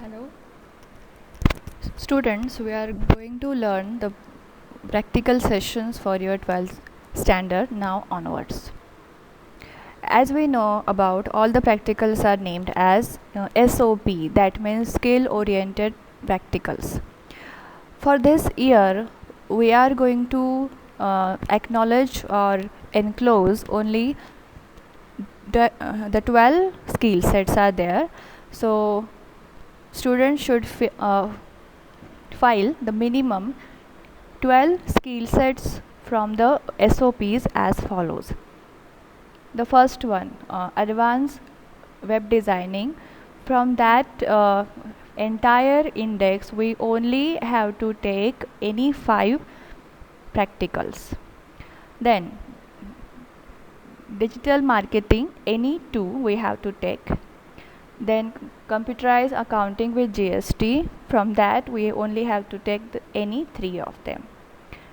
Hello, students. We are going to learn the practical sessions for your 12th standard now onwards. As we know about all the practicals are named as SOP, that means skill oriented practicals. For this year, we are going to acknowledge or enclose only the 12 skill sets are there. So students should file the minimum 12 skill sets from the SOPs as follows. The first one, advanced web designing. From that entire index, we only have to take any 5 practicals. Then digital marketing, any 2 we have to take. Then computerized accounting with GST. From that we only have to take any 3 of them.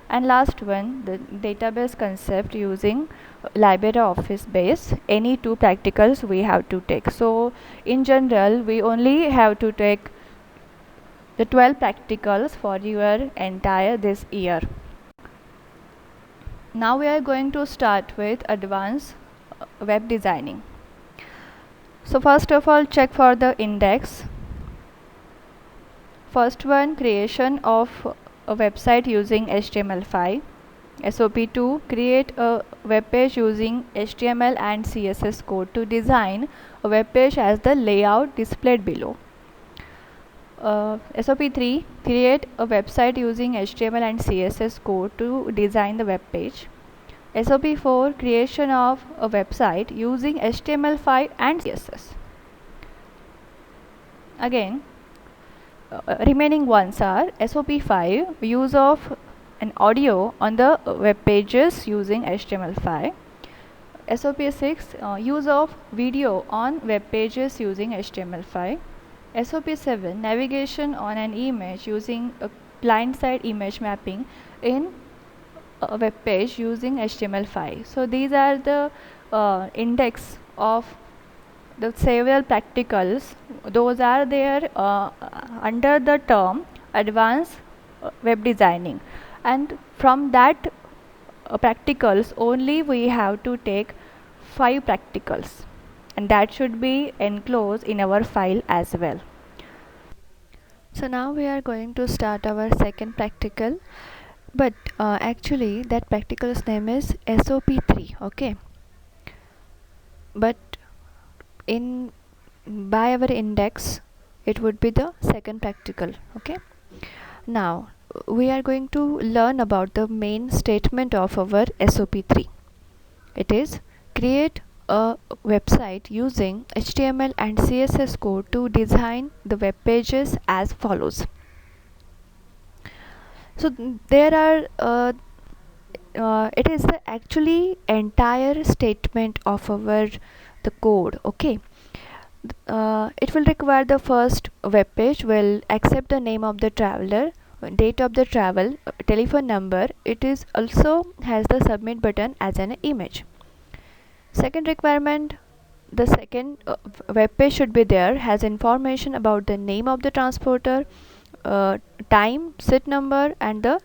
And last one, the database concept using LibreOffice base, any 2 practicals we have to take. So in general we only have to take the 12 practicals for your entire this year. Now we are going to start with advanced web designing. So first of all, check for the index. First one, creation of a website using HTML5. SOP2, create a web page using HTML and CSS code to design a web page as the layout displayed below. SOP3, create a website using HTML and CSS code to design the web page. SOP4, creation of a website using HTML5 and CSS. Again, remaining ones are SOP5, use of an audio on the web pages using HTML5. SOP6, use of video on web pages using HTML5. SOP7, navigation on an image using a client-side image mapping in a web page using HTML5. So these are the index of the several practicals. Those are there under the term advanced web designing, and from that practicals only we have to take 5 practicals, and that should be enclosed in our file as well. So now we are going to start our second practical, but actually that practical's name is SOP3. Okay, but in by our index it would be the second practical. Okay, now we are going to learn about the main statement of our SOP3. It is create a website using HTML and CSS code to design the web pages as follows. So there are it is the actually entire statement of our the code. Okay, it will require the first web page will accept the name of the traveler, date of the travel, telephone number. It is also has the submit button as an image. Second requirement, the second web page should be there, has information about the name of the transporter, time, seat number and the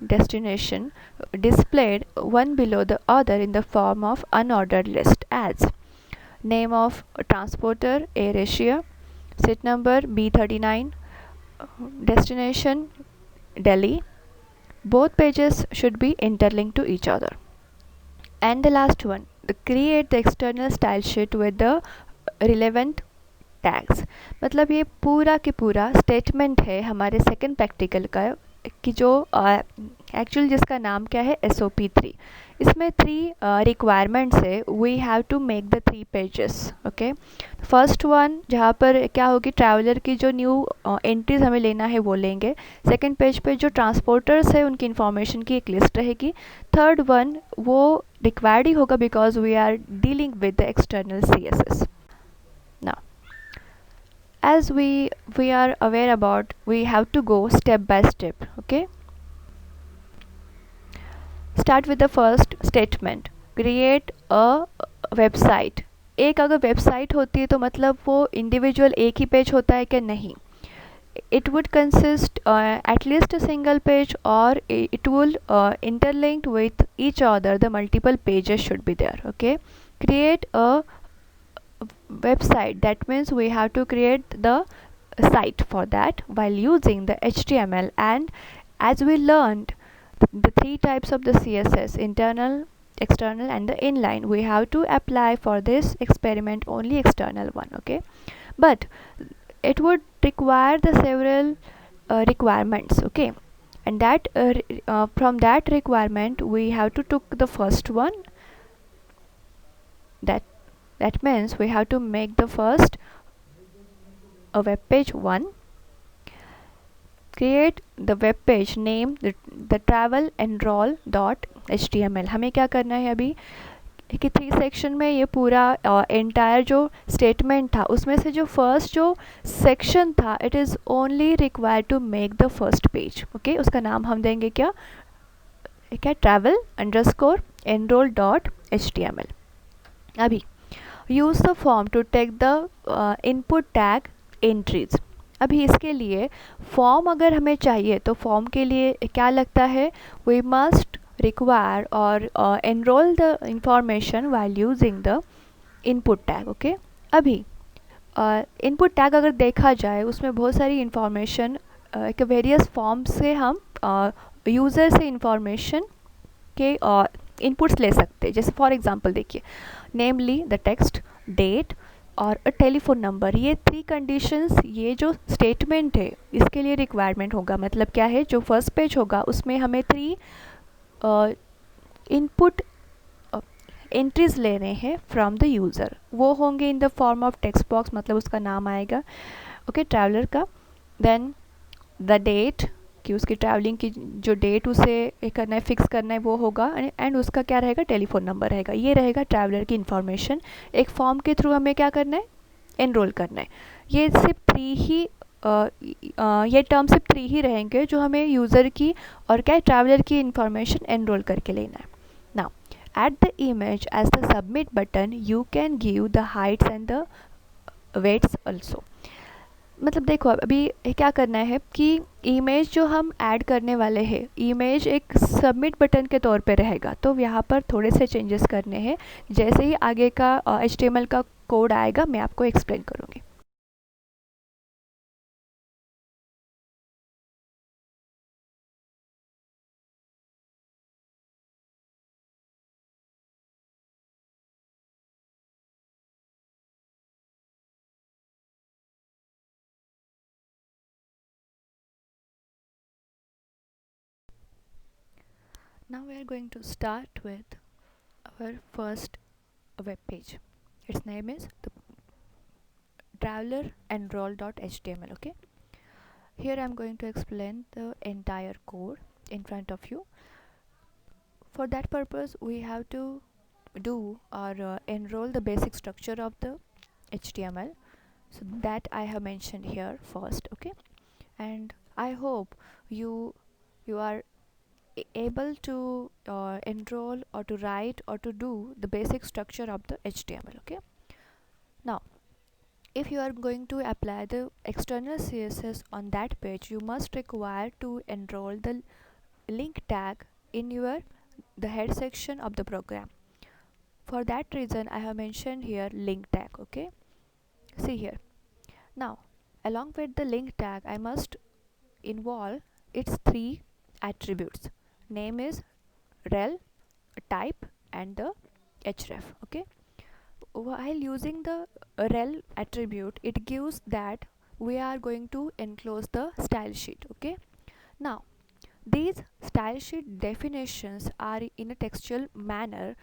destination displayed one below the other in the form of unordered list as name of transporter AirAsia, seat number B39, destination Delhi. Both pages should be interlinked to each other. And the last one, create the external style sheet with the relevant tags. मतलब ये पूरा के पूरा statement है हमारे second practical का कि जो एक्चुअल जिसका नाम क्या है SOP3. इसमें 3 रिक्वायरमेंट्स है. We have to make the 3 pages. Okay, first one जहाँ पर क्या होगी, ट्रैवलर की जो न्यू एंट्रीज हमें लेना है वो लेंगे. सेकंड पेज पे जो ट्रांसपोर्टर्स है उनकी इन्फॉर्मेशन की एक लिस्ट रहेगी. थर्ड वन वो रिक्वायर्ड ही होगा because we are dealing with the external CSS. Now as we are aware about, we have to go step by step. Okay, start with the first statement, create a website. एक अगर website होती है तो मतलब वो individual एक ही page होता है कि नहीं. it would consist at least a single page, or it will interlinked with each other. The multiple pages should be there. Okay, create a website, that means we have to create the site for that while using the HTML. And as we learned the three types of the CSS, internal, external and the inline, we have to apply for this experiment only external one. Okay, but it would require the several requirements. Okay, and that from that requirement we have to took the first one. That that means we have to make the first a web page 1, create the web page name the travel enroll dot html. हमें क्या करना है अभी कि 3 section में ये पूरा entire जो स्टेटमेंट था उसमें से जो फर्स्ट जो सेक्शन था, it is only required to make the first page. Okay, उसका नाम हम देंगे क्या, travel underscore enrol dot H T M L. अभी use the form to take the input tag entries. अभी इसके लिए फॉर्म अगर हमें चाहिए तो फॉर्म के लिए क्या लगता है, we must require or enroll the information while using the input tag. okay, अभी इनपुट टैग अगर देखा जाए उसमें बहुत सारी इंफॉर्मेशन एक वेरियस फॉर्म से हम यूज़र से इंफॉर्मेशन के इनपुट्स ले सकते हैं. जैसे फॉर एग्जांपल देखिए, नेमली द टेक्स्ट, डेट और अ टेलीफोन नंबर. ये 3 कंडीशंस, ये जो स्टेटमेंट है इसके लिए रिक्वायरमेंट होगा. मतलब क्या है, जो फर्स्ट पेज होगा उसमें हमें 3 इनपुट एंट्रीज लेने हैं फ्रॉम द यूज़र. वो होंगे इन the form of text box, मतलब उसका नाम आएगा ओके ट्रैवलर का. देन द डेट, कि उसकी ट्रैवलिंग की जो डेट उसे करना है, फिक्स करना है, वो होगा. एंड उसका क्या रहेगा, टेलीफोन नंबर रहेगा. ये रहेगा ट्रैवलर की इन्फॉर्मेशन. एक फॉर्म के थ्रू हमें क्या करना है, एनरोल करना है. ये सिर्फ 3 ही ये टर्म सिर्फ 3 ही रहेंगे जो हमें यूज़र की और क्या ट्रैवलर की इंफॉर्मेशन एनरोल करके लेना है. Now at the image as the submit button you can give the heights and the weights also. मतलब देखो अभी क्या करना है कि इमेज जो हम ऐड करने वाले हैं, इमेज एक सबमिट बटन के तौर पे रहेगा. तो यहाँ पर थोड़े से चेंजेस करने हैं. जैसे ही आगे का HTML का कोड आएगा मैं आपको एक्सप्लेन करूँगी. Now we are going to start with our first web page. Its name is the traveler-enroll.html. okay, here I'm going to explain the entire code in front of you. For that purpose we have to do or enroll the basic structure of the HTML. So that I have mentioned here first. okay, and I hope you are able to enroll or to write or to do the basic structure of the HTML. okay, now if you are going to apply the external CSS on that page, you must require to enroll the link tag in your the head section of the program. For that reason I have mentioned here link tag. okay, see here. Now along with the link tag I must involve its 3 attributes. Name is rel, type and the href. okay, while using the rel attribute it gives that we are going to enclose the style sheet. okay, now these style sheet definitions are in a textual manner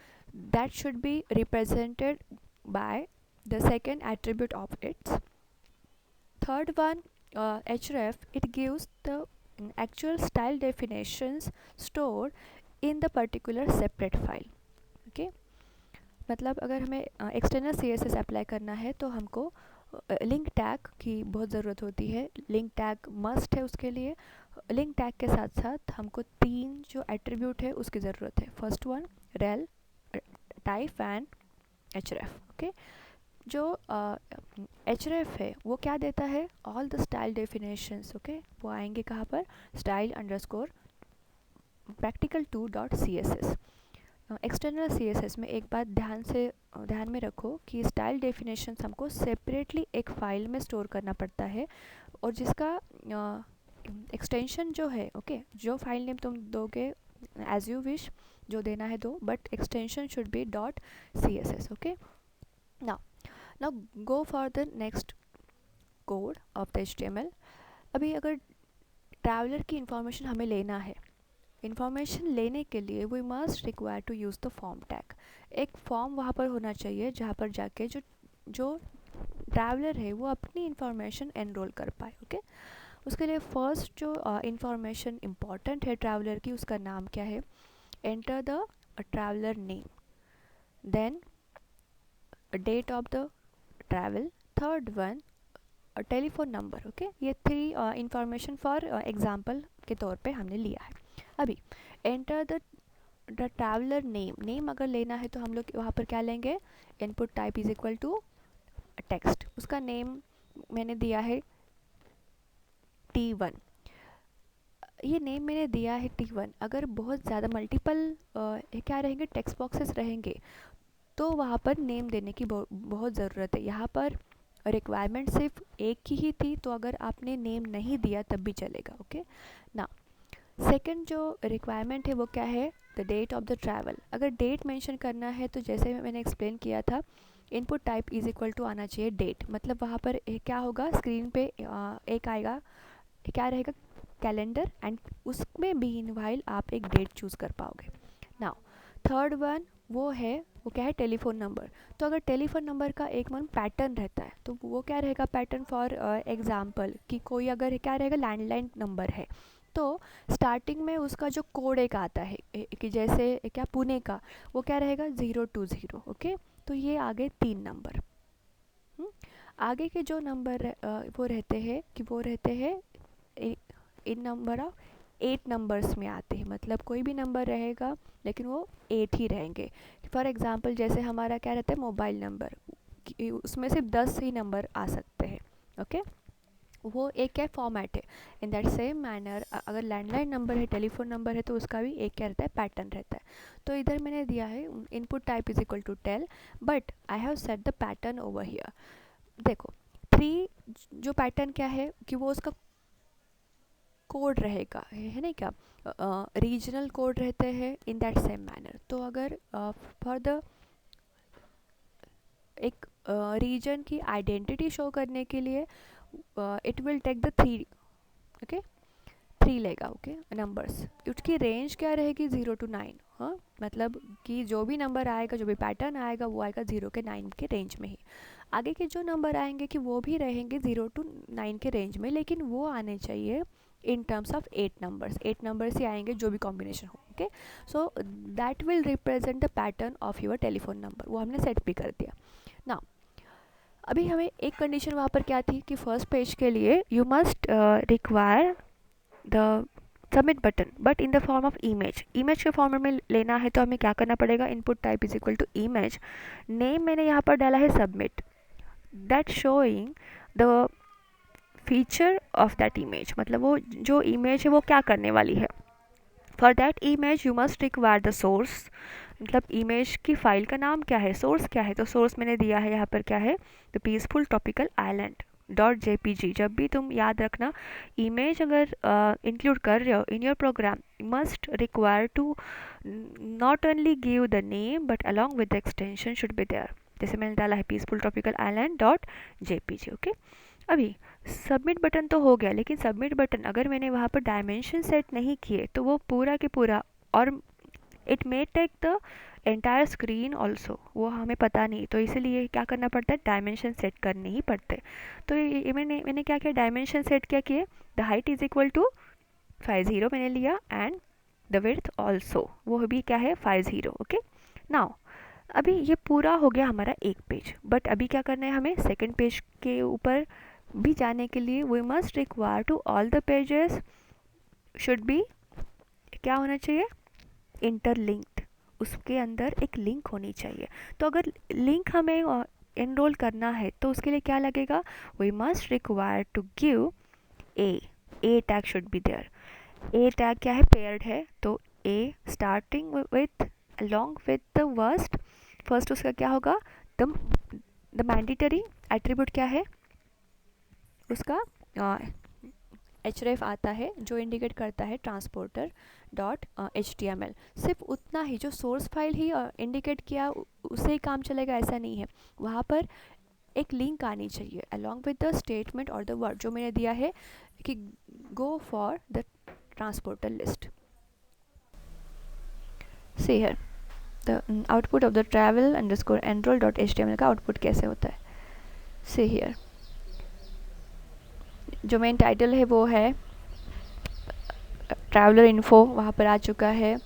that should be represented by the second attribute of its. Third one, href, it gives the actual style definitions stored in the particular separate file. okay, मतलब अगर हमें external CSS apply करना है तो हमको link tag की बहुत ज़रूरत होती है. लिंक टैग मस्ट है उसके लिए. लिंक टैग के साथ साथ हमको 3 जो एट्रीब्यूट है उसकी ज़रूरत है. First one rel, type and href. okay, जो href है वो क्या देता है, all the style definitions, okay, वो आएंगे कहाँ पर, style underscore practical 2 dot C S S. External C S S में एक बात ध्यान में रखो कि स्टाइल डेफिनेशंस हमको सेपरेटली एक फ़ाइल में स्टोर करना पड़ता है, और जिसका एक्सटेंशन जो है, ओके, जो फाइल नेम तुम दोगे एज यू विश, जो देना है दो, but extension should be dot C S S, okay. Now now go for the next code of the HTML। अभी अगर ट्रैवलर की इंफॉर्मेशन हमें लेना है, इंफॉर्मेशन लेने के लिए we must require to use the form tag. एक फॉर्म वहाँ पर होना चाहिए जहाँ पर जाके जो जो ट्रैवलर है वो अपनी इंफॉर्मेशन एनरोल कर पाए, ओके। उसके लिए फर्स्ट जो इंफॉर्मेशन इम्पॉर्टेंट है ट्रैवलर की, उसका नाम क्या है, enter the traveller name, then date of the travel, third one telephone number, okay. ये थ्री इंफॉर्मेशन फॉर एग्जांपल के तौर पे हमने लिया है। अभी enter the traveller name, name अगर लेना है तो हम लोग वहाँ पर क्या लेंगे, input type is equal to text, उसका नेम मैंने दिया है T1। ये नेम मैंने दिया है T1, अगर बहुत ज़्यादा मल्टीपल क्या रहेंगे, टेक्स्ट बॉक्सेस रहेंगे, तो वहाँ पर नेम देने की बहुत ज़रूरत है। यहाँ पर रिक्वायरमेंट सिर्फ एक की ही थी, तो अगर आपने नेम नहीं दिया तब भी चलेगा, ओके ना। सेकंड जो रिक्वायरमेंट है वो क्या है, the date of the travel. अगर डेट मेंशन करना है तो जैसे मैंने एक्सप्लेन किया था, input type is equal to आना चाहिए डेट, मतलब वहाँ पर क्या होगा, स्क्रीन पे एक आएगा, क्या रहेगा, कैलेंडर, एंड उसमें भी इनवाइल आप एक डेट चूज़ कर पाओगे। नाउ थर्ड वन वो है, वो क्या है, टेलीफोन नंबर। तो अगर टेलीफोन नंबर का एक मन पैटर्न रहता है तो वो क्या रहेगा, पैटर्न फॉर एग्जांपल कि कोई अगर क्या रहेगा, लैंडलाइन नंबर है, तो स्टार्टिंग में उसका जो कोड एक आता है कि जैसे क्या पुणे का, वो क्या रहेगा 020, ओके। तो ये आगे 3 नंबर। आगे के जो नंबर वो रहते हैं कि वो रहते हैं इन नंबर ऑफ 8 नंबर्स में आते हैं, मतलब कोई भी नंबर रहेगा लेकिन वो 8 ही रहेंगे। फॉर एग्जांपल जैसे हमारा क्या रहता है, मोबाइल नंबर, उसमें सिर्फ 10 ही नंबर आ सकते हैं, ओके। वो एक क्या फॉर्मेट है। इन दैट सेम मैनर अगर लैंडलाइन नंबर है, टेलीफोन नंबर है, तो उसका भी एक क्या रहता है, पैटर्न रहता है। तो इधर मैंने दिया है input type is equal to tel, but I have set the pattern over here. देखो 3 जो पैटर्न क्या है कि वो उसका कोड रहेगा, है ना, क्या रीजनल कोड रहते हैं इन दैट सेम मैनर। तो अगर फॉर द एक रीजन की आइडेंटिटी शो करने के लिए it will take the 3, okay, 3 लेगा, ओके, नंबर्स। उसकी रेंज क्या रहेगी, 0 to 9, हाँ, मतलब कि जो भी नंबर आएगा, जो भी पैटर्न आएगा, वो आएगा 0 से 9 के रेंज में ही। आगे के जो नंबर आएंगे कि वो भी रहेंगे 0 to 9 के रेंज में, लेकिन वो आने चाहिए in terms of 8 numbers, 8 numbers ही आएंगे जो भी कॉम्बिनेशन हो, okay. So that will represent the pattern of your telephone number, वो हमने सेट भी कर दिया ना। अभी हमें एक कंडीशन वहाँ पर क्या थी कि फर्स्ट पेज के लिए you must require the submit button, but in the form of image. Image के फॉर्मेट में लेना है तो हमें क्या करना पड़ेगा, input type is equal to image, name मैंने यहाँ पर डाला है submit, that showing the feature of that image, मतलब वो जो इमेज है वो क्या करने वाली है। For that image you must require the source, मतलब इमेज की फाइल का नाम क्या है, सोर्स क्या है, तो सोर्स मैंने दिया है यहाँ पर क्या है, the peaceful tropical island .jpg। जब भी तुम याद रखना इमेज अगर इंक्लूड कर रहे हो in your program, must require to not only give the name but along with the extension should be there. जैसे मैंने डाला है peaceful tropical island .jpg, okay. अभी सबमिट बटन तो हो गया, लेकिन सबमिट बटन अगर मैंने वहाँ पर डायमेंशन सेट नहीं किए तो वो पूरा के पूरा, और it may take the entire screen also, वो हमें पता नहीं, तो इसीलिए क्या करना पड़ता है, डायमेंशन सेट करने ही पड़ते। तो ये मैंने क्या किया, डायमेंशन सेट क्या किए, the height is equal to 50 मैंने लिया, एंड द विड्थ ऑल्सो वो भी क्या है 50, ओके। नाउ अभी ये पूरा हो गया हमारा एक पेज, बट अभी क्या करना है, हमें सेकेंड पेज के ऊपर भी जाने के लिए we must require to all the pages should be क्या होना चाहिए, इंटरलिंक्ड, उसके अंदर एक लिंक होनी चाहिए। तो अगर लिंक हमें एनरोल करना है तो उसके लिए क्या लगेगा, we must require to give a tag should be there. A tag क्या है, पेयर्ड है, तो a starting with along with the first उसका क्या होगा, द मैंडेटरी एट्रीब्यूट क्या है उसका, href आता है जो इंडिकेट करता है ट्रांसपोर्टर डॉट HTML। सिर्फ उतना ही, जो सोर्स फाइल ही इंडिकेट किया उससे ही काम चलेगा ऐसा नहीं है, वहाँ पर एक लिंक आनी चाहिए along with the स्टेटमेंट और द वर्ड जो मैंने दिया है कि गो for the transporter list. See here the output of the travel underscore enrol dot HTML का आउटपुट कैसे होता है। सी हियर जो मेन टाइटल है वो है ट्रैवलर इन्फो, वहाँ पर आ चुका है।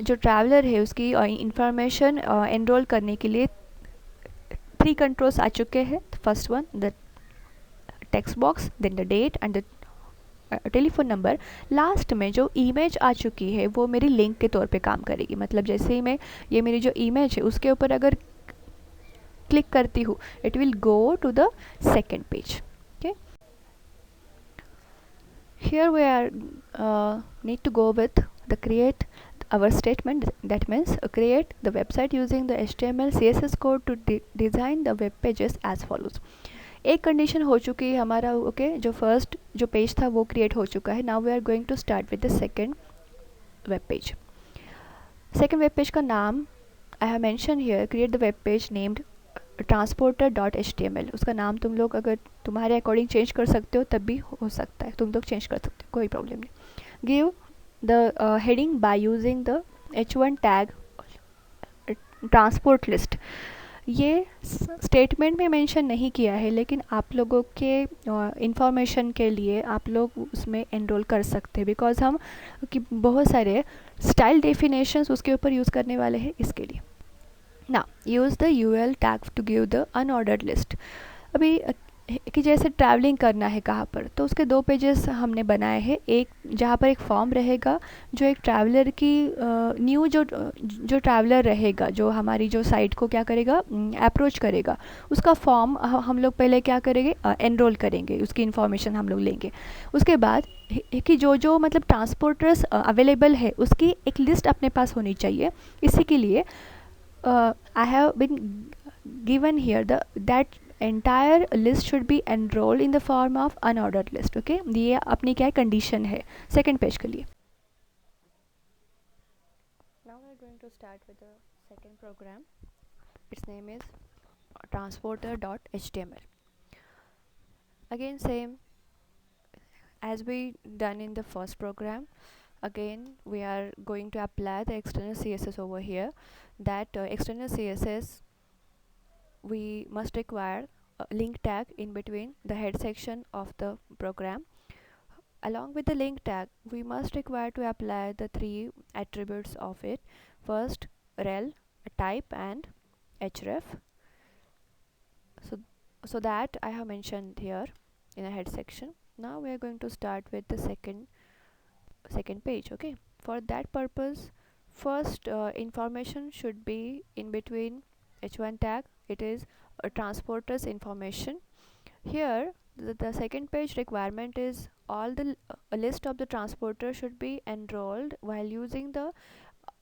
जो ट्रैवलर है उसकी इंफॉर्मेशन एनरोल करने के लिए 3 कंट्रोल्स आ चुके हैं। First one the text box, then the date and the telephone number. Last में जो इमेज आ चुकी है वो मेरी लिंक के तौर पे काम करेगी, मतलब जैसे ही मैं ये मेरी जो इमेज है उसके ऊपर अगर क्लिक करती हूँ it will go to the second page. Okay, here we are need to go with the create our statement, that means create the website using the HTML CSS code to design the web pages as follows। एक condition हो चुकी है हमारा, okay जो first जो page था वो create हो चुका है। Now we are going to start with the second web page. Second web page का नाम I have mention here, create the web page named transporter.html। उसका नाम तुम लोग अगर तुम्हारे अकॉर्डिंग चेंज कर सकते हो तब भी हो सकता है, तुम लोग चेंज कर सकते हो, कोई प्रॉब्लम नहीं। Give the heading by using the h1 tag transport list. ये स्टेटमेंट में मेंशन नहीं किया है लेकिन आप लोगों के इंफॉर्मेशन के लिए आप लोग उसमें एनरोल कर सकते हैं, बिकॉज हम कि बहुत सारे स्टाइल डेफिनेशंस उसके ऊपर यूज़ करने वाले हैं इसके लिए। Now use the UL tag to give the unordered list। अभी कि जैसे ट्रैवलिंग करना है कहाँ पर, तो उसके 2 पेजेस हमने बनाए हैं। एक जहाँ पर एक फॉर्म रहेगा जो एक ट्रैवलर की न्यू जो ट्रैवलर रहेगा जो हमारी जो साइट को क्या करेगा, अप्रोच करेगा, उसका फॉर्म हम लोग पहले क्या करेंगे, एनरोल करेंगे, उसकी इन्फॉर्मेशन हम लोग लेंगे। उसके बाद कि जो मतलब ट्रांसपोर्टर्स अवेलेबल है उसकी एक लिस्ट अपने पास होनी चाहिए। इसी के लिए I have been given here that entire list should be enrolled in the form of unordered list। okay, ये अपनी क्या कंडीशन है सेकेंड पेज के लिए। Now we are going to start with the second program. Its name is transporter.html। Again same as we done in the first program, again we are going to apply the external CSS over here। That external CSS we must require a link tag in between the head section of the program। Along with the link tag we must require to apply the 3 attributes of it, first rel, type and href, so that I have mentioned here in the head section। Now we are going to start with the second page। okay, for that purpose first information should be in between h1 tag, it is a transporter's information। Here the second page requirement is all the a list of the transporter should be enrolled while using the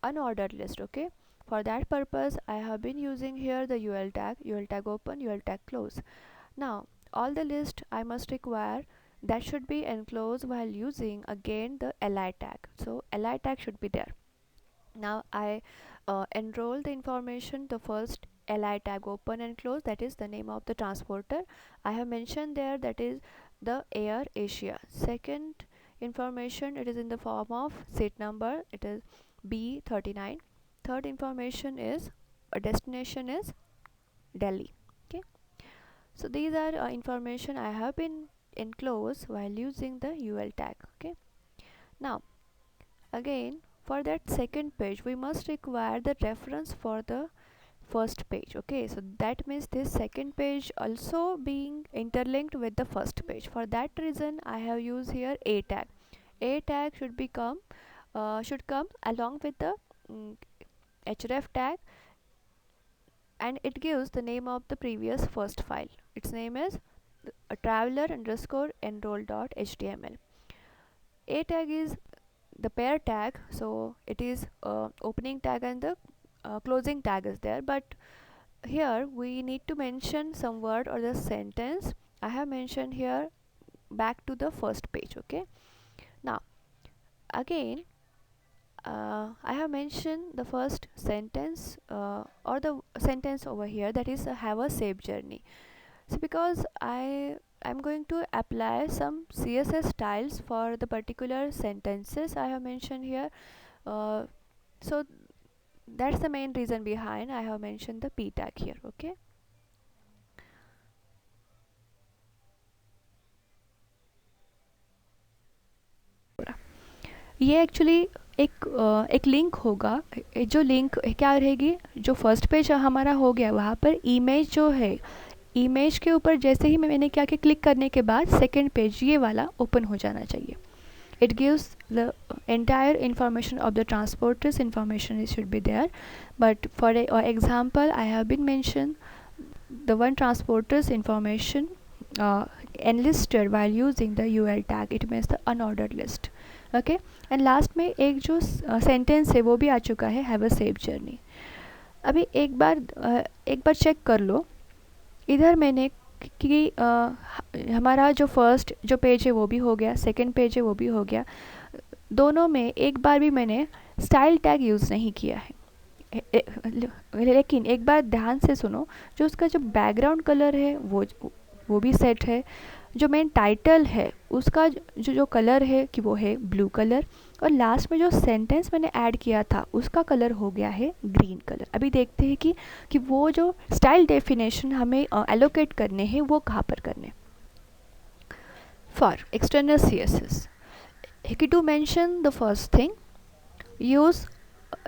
unordered list। okay, for that purpose I have been using here the ul tag open, ul tag close। Now all the list I must require that should be enclosed while using again the li tag, so li tag should be there। Now I enroll the information, the first li tag open and close, that is the name of the transporter I have mentioned there, that is the Air Asia। second information, it is in the form of seat number, it is B39। third information is a destination is Delhi। okay, so these are information I have been enclosed while using the ul tag। okay, now again for that second page we must require the reference for the first page। okay, so that means this second page also being interlinked with the first page, for that reason I have used here a tag। a tag should come along with the href tag and it gives the name of the previous first file. Its name is traveler underscore enroll.html. A tag is the pair tag, so it is opening tag and the closing tag is there, but here we need to mention some word or the sentence. I have mentioned here back to the first page. Okay, now again I have mentioned the first sentence or the sentence over here, that is have a safe journey. So because I'm going to apply some CSS styles for the particular sentences I have mentioned here, so that's the main reason behind I have mentioned the p tag here. Okay, ये actually एक link होगा। जो link क्या रहेगी, जो first page हमारा हो गया वहाँ पर इमेज जो है, इमेज के ऊपर जैसे ही मैंने क्या कि क्लिक करने के बाद सेकंड पेज ये वाला ओपन हो जाना चाहिए. It gives the entire information of the transporters information, it should be there, but for example I have been mentioned the one transporters information enlisted while using the UL tag, it means the unordered list. Okay, and last में एक जो sentence है वो भी आ चुका है, have a safe journey. अभी एक बार चेक कर लो, इधर मैंने कि हमारा जो फर्स्ट जो पेज है वो भी हो गया, सेकंड पेज है वो भी हो गया, दोनों में एक बार भी मैंने स्टाइल टैग यूज़ नहीं किया है. लेकिन एक बार ध्यान से सुनो, जो उसका जो बैकग्राउंड कलर है वो भी सेट है, जो मेन टाइटल है उसका जो कलर है कि वो है ब्लू कलर, और लास्ट में जो सेंटेंस मैंने ऐड किया था उसका कलर हो गया है ग्रीन कलर. अभी देखते हैं कि वो जो स्टाइल डेफिनेशन हमें एलोकेट करने हैं वो कहाँ पर करने. For external CSS, to mention the first thing, use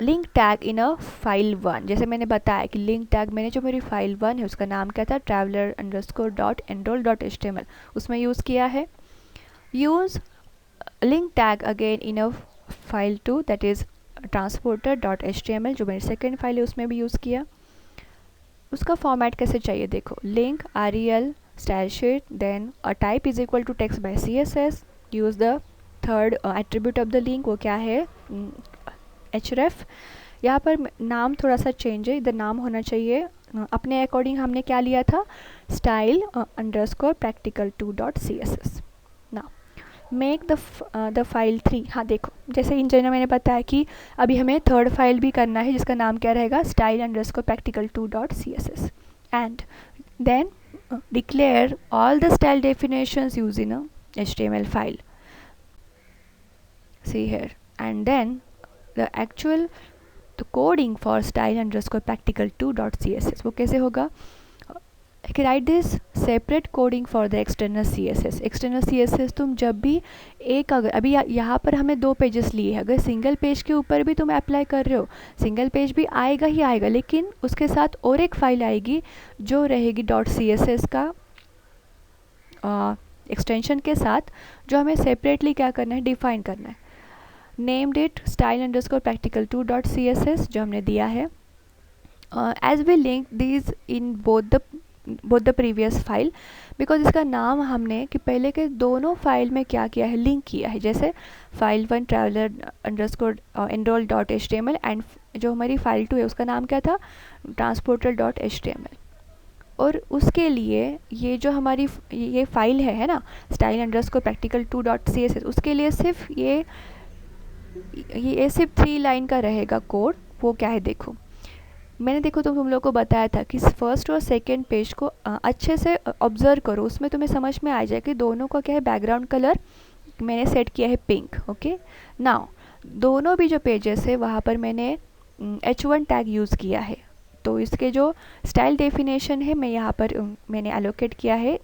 link tag in a file 1. जैसे मैंने बताया कि लिंक टैग मैंने जो मेरी फाइल 1 है उसका नाम क्या था, traveler_enroll.html, उसमें यूज़ किया है. Use link tag again in a file 2 that is transporter.html, जो मेरी सेकेंड फाइल है उसमें भी यूज़ किया. उसका फॉर्मेट कैसे चाहिए देखो, link rel style sheet, then a type is equal to text by CSS. Use the third attribute of the link, वो क्या है, href. यहाँ पर नाम थोड़ा सा चेंज है, इधर नाम होना चाहिए अपने अकॉर्डिंग, हमने क्या लिया था, style underscore practical2.css. Now make the file 3. हाँ देखो, जैसे इन जनरल मैंने बताया कि अभी हमें थर्ड फाइल भी करना है जिसका नाम क्या रहेगा, style underscore practical2.css, and then declare all the style definitions use in a HTML file. See here, and then the actual the coding for style underscore practical2.css, वो कैसे होगा, write this separate coding for the external CSS. external CSS तुम जब भी एक, अगर अभी यहाँ पर हमें 2 पेजेस लिए हैं, अगर सिंगल पेज के ऊपर भी तुम अप्लाई कर रहे हो, सिंगल पेज भी आएगा ही आएगा, लेकिन उसके साथ और एक फाइल आएगी जो रहेगी .css का एक्सटेंशन के साथ, जो हमें सेपरेटली क्या करना है, डिफाइन करना है. Named it style underscore practical2.css, जो हमने दिया है. As we link these in both the previous file, because इसका नाम हमने कि पहले के दोनों फाइल में क्या किया है, लिंक किया है. जैसे फाइल 1 traveler_enroll.html एंड जो हमारी फाइल 2 है उसका नाम क्या था, transporter.html. और उसके लिए ये जो हमारी ये फाइल है ना, स्टाइल अंडरस्कोर practical2.css, उसके लिए सिर्फ ये सिर्फ 3 लाइन का रहेगा कोड. वो क्या है देखो, मैंने देखो तो तुम लोग को बताया था कि फर्स्ट और सेकंड पेज को अच्छे से ऑब्जर्व करो, उसमें तुम्हें समझ में आ जाए कि दोनों का क्या है, बैकग्राउंड कलर मैंने सेट किया है पिंक. ओके, नाउ दोनों भी जो पेजेस है वहाँ पर मैंने H1 टैग यूज़ किया है, तो इसके जो स्टाइल डेफिनेशन है मैं यहाँ पर मैंने एलोकेट किया है,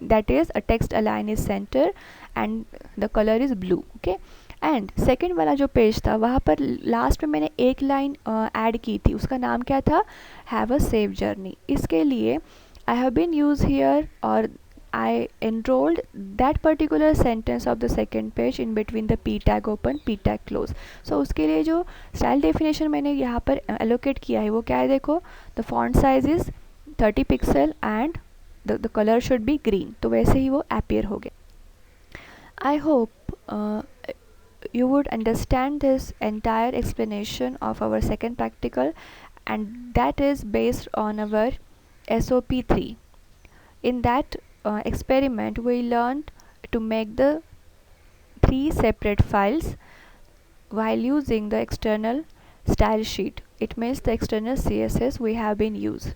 that is a text align is centre and the colour is blue. Okay, and second वाला जो पेज था वहाँ पर लास्ट में मैंने एक लाइन ऐड की थी, उसका नाम क्या था, हैव अ सेफ जर्नी. इसके लिए I have been use here, और I enrolled that particular sentence of the second page in between the p tag open p tag close. So उसके लिए जो style definition मैंने यहाँ पर allocate किया है वो क्या है, देखो, the font size is 30 pixel and the color should be green. तो वैसे ही वो appear हो गया. I hope you would understand this entire explanation of our second practical, and that is based on our SOP 3. In that experiment we learned to make the 3 separate files while using the external style sheet. It means the external CSS we have been used.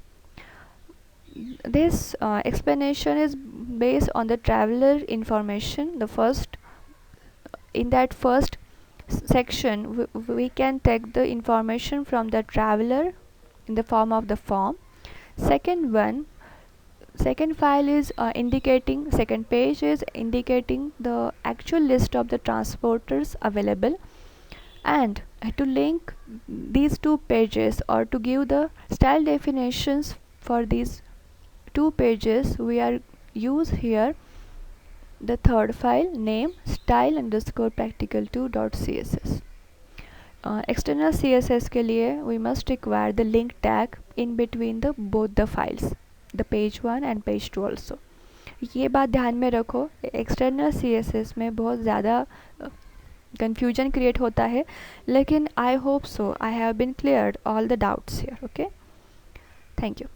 This explanation is based on the traveler information. The first in that first section we can take the information from the traveler in the form of the form. Second file is indicating, second page is indicating the actual list of the transporters available, and to link these two pages or to give the style definitions for these two pages we are use here the third file name style underscore practical2.css. External CSS के लिए we must require the link tag in between the both the files, the page 1 and page 2 also. ये बात ध्यान में रखो, external CSS में बहुत ज़्यादा confusion create होता है, लेकिन I hope so I have been cleared all the doubts here. Okay, thank you.